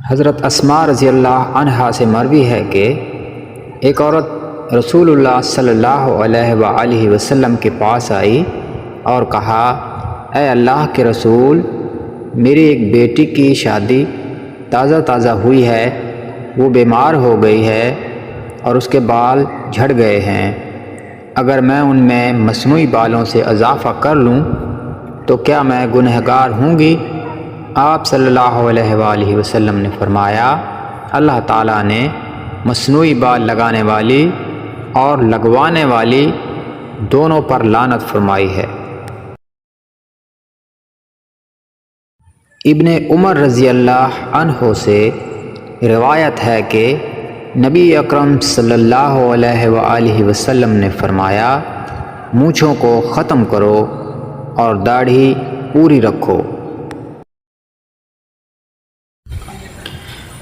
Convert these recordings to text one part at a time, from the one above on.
حضرت اسماء رضی اللہ عنہا سے مروی ہے کہ ایک عورت رسول اللہ صلی اللہ علیہ وآلہ وسلم کے پاس آئی اور کہا، اے اللہ کے رسول، میری ایک بیٹی کی شادی تازہ ہوئی ہے، وہ بیمار ہو گئی ہے اور اس کے بال جھڑ گئے ہیں۔ اگر میں ان میں مصنوعی بالوں سے اضافہ کر لوں تو کیا میں گنہگار ہوں گی؟ آپ صلی اللہ علیہ وآلہ وسلم نے فرمایا، اللہ تعالیٰ نے مصنوعی بال لگانے والی اور لگوانے والی دونوں پر لعنت فرمائی ہے۔ ابن عمر رضی اللہ عنہ سے روایت ہے کہ نبی اکرم صلی اللہ علیہ وآلہ وسلم نے فرمایا، مونچھوں کو ختم کرو اور داڑھی پوری رکھو۔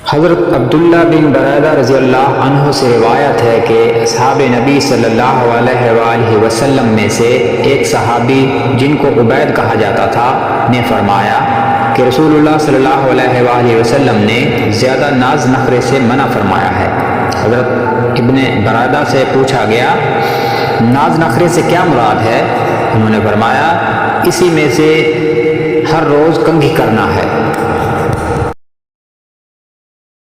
حضرت عبداللہ بن بريدہ رضی اللہ عنہ سے روایت ہے کہ اصحاب نبی صلی اللہ علیہ وآلہ وسلم میں سے ایک صحابی جن کو عبید کہا جاتا تھا نے فرمایا کہ رسول اللہ صلی اللہ علیہ وآلہ وسلم نے زیادہ ناز نخرے سے منع فرمایا ہے۔ حضرت ابن بريدہ سے پوچھا گیا، ناز نخرے سے کیا مراد ہے؟ انہوں نے فرمایا، اسی میں سے ہر روز کنگھی کرنا ہے۔